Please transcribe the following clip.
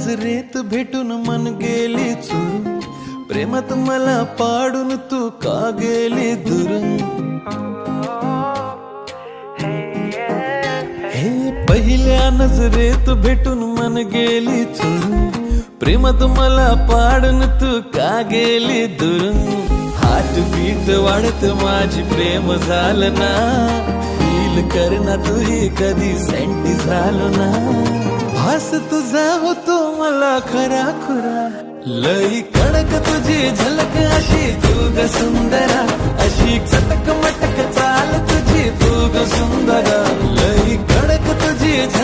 नजरेत भेटून मन गेली चुरून, प्रेमात मला पाडून तू का गेली दुरून. हे पहिल्या नजरेत भेटून मन गेली चुरून, प्रेमात मला पाडून तू का गेली दुरून. हार्ट बीट वाढत माझी प्रेम झालं ना, फील करना तूही कधी सेंटी झालो ना. भास तुझा होतो मला खरा खुरा, लई कडक तुझी झलक अशी तू ग सुंदरा, अशी चटक मटक चाल तुझी तू ग सुंदरा, लई कडक तुझी झलक.